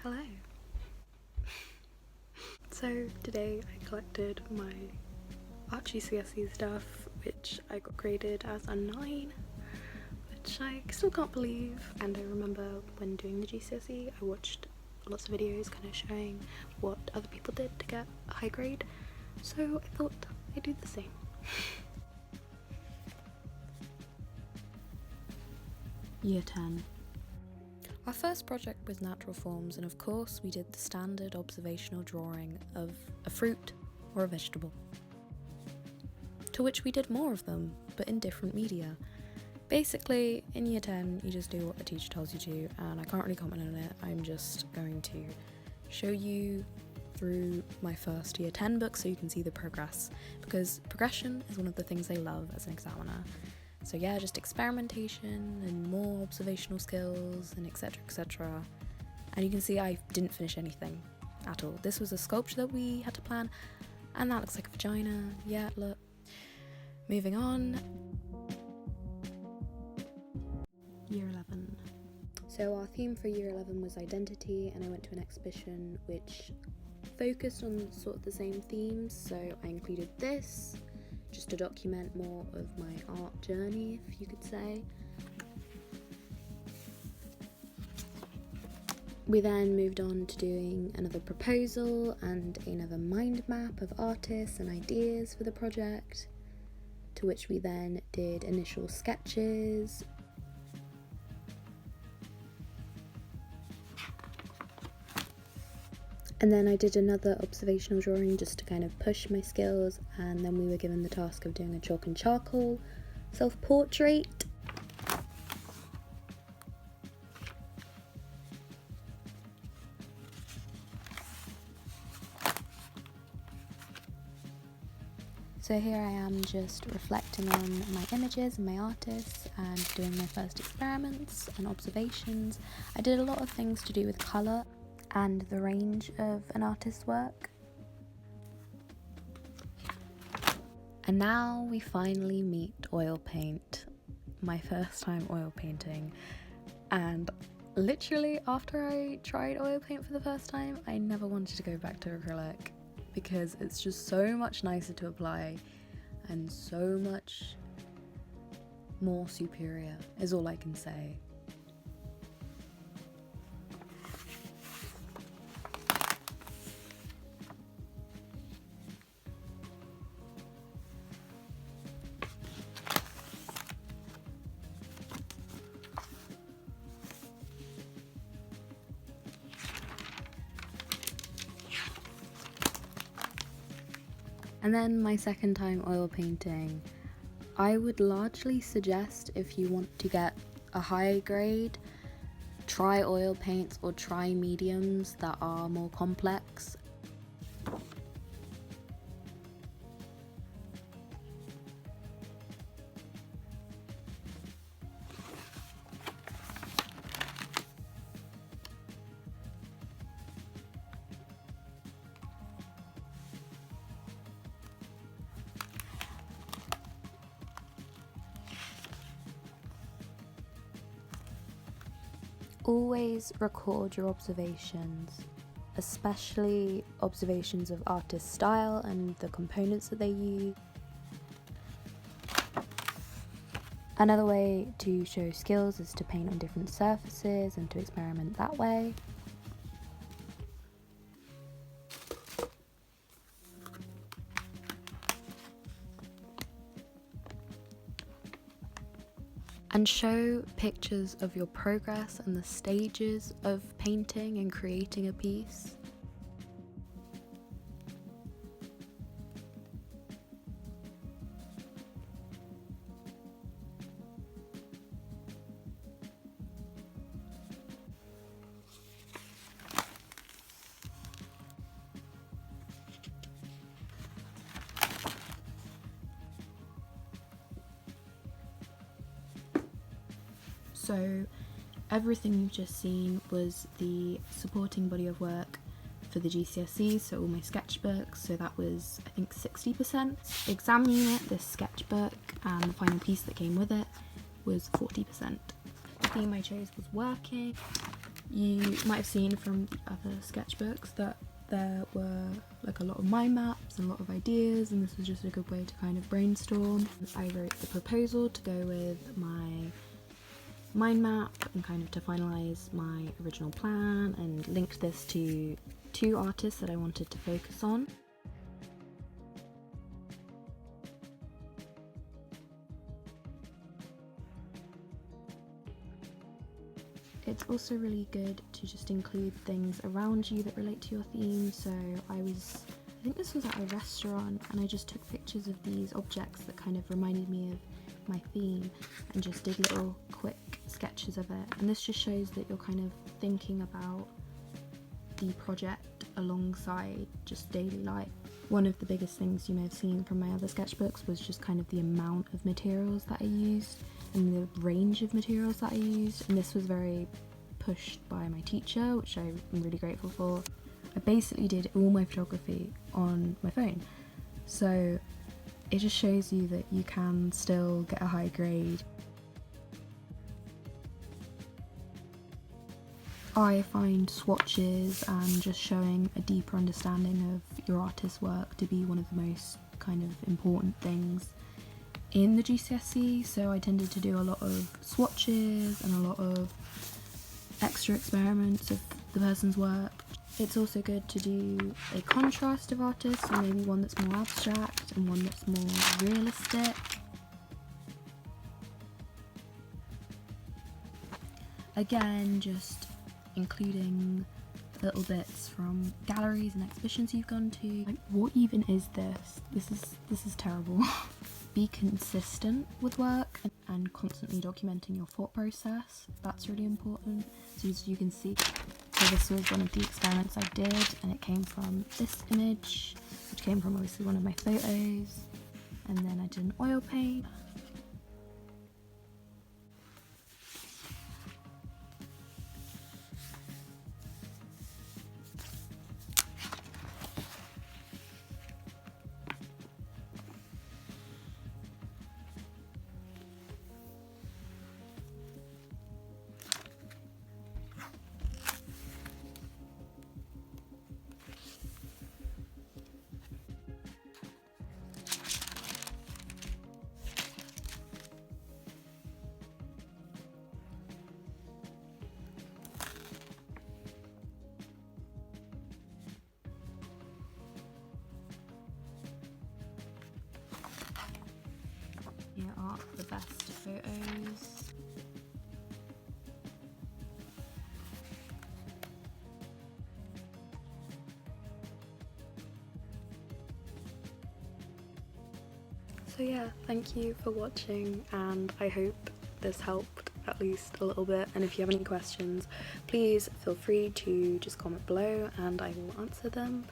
Hello. So today I collected my art Gcse stuff, which I got graded as a 9, which I still can't believe. And I remember when doing the Gcse, I watched lots of videos kind of showing what other people did to get a high grade, so I thought I'd do the same. Year 10. Our first project was natural forms, and of course we did the standard observational drawing of a fruit or a vegetable. To which we did more of them, but in different media. Basically, in year 10, you just do what the teacher tells you to, and I can't really comment on it. I'm just going to show you through my first year 10 book so you can see the progress, because progression is one of the things I love as an examiner. So yeah, just experimentation and more observational skills and etc, etc. And you can see I didn't finish anything at all. This was a sculpture that we had to plan, and that looks like a vagina. Yeah, look. Moving on. Year 11. So our theme for year 11 was identity, and I went to an exhibition which focused on sort of the same themes, so I included this just to document more of my art journey, if you could say. We then moved on to doing another proposal and another mind map of artists and ideas for the project, to which we then did initial sketches. And then I did another observational drawing just to kind of push my skills, and then we were given the task of doing a chalk and charcoal self-portrait. So here I am just reflecting on my images and my artists and doing my first experiments and observations. I did a lot of things to do with colour and the range of an artist's work. And now we finally meet oil paint, my first time oil painting. And literally after I tried oil paint for the first time, I never wanted to go back to acrylic, because it's just so much nicer to apply and so much more superior is all I can say. And then my second time oil painting, I would largely suggest, if you want to get a high grade, try oil paints or try mediums that are more complex. Always record your observations, especially observations of artist style and the components that they use. Another way to show skills is to paint on different surfaces and to experiment that way. And show pictures of your progress and the stages of painting and creating a piece. So everything you've just seen was the supporting body of work for the GCSE, so all my sketchbooks, so that was I think 60%. Exam unit, this sketchbook and the final piece that came with it was 40%. The theme I chose was working, You might have seen from the other sketchbooks that there were like a lot of mind maps and a lot of ideas, and this was just a good way to kind of brainstorm. I wrote the proposal to go with my mind map and kind of to finalise my original plan, and linked this to 2 artists that I wanted to focus on. It's also really good to just include things around you that relate to your theme. So I think this was at a restaurant, and I just took pictures of these objects that kind of reminded me of my theme and just did little quick sketches of it. And this just shows that you're kind of thinking about the project alongside just daily life. One of the biggest things you may have seen from my other sketchbooks was just kind of the amount of materials that I used and the range of materials that I used, and this was very pushed by my teacher, which I'm really grateful for. I basically did all my photography on my phone, so it just shows you that you can still get a high grade. I find swatches and just showing a deeper understanding of your artist's work to be one of the most kind of important things in the Gcse, so I tended to do a lot of swatches and a lot of extra experiments of the person's work. It's also good to do a contrast of artists, so maybe one that's more abstract and one that's more realistic. Again, just including little bits from galleries and exhibitions you've gone to. Like, what even is this? This is terrible. Be consistent with work and constantly documenting your thought process. That's really important. So as you can see, so this was one of the experiments I did, and it came from this image, which came from obviously one of my photos, and then I did an oil paint. Here are the best photos. So yeah, thank you for watching, and I hope this helped at least a little bit, and if you have any questions, please feel free to just comment below and I will answer them.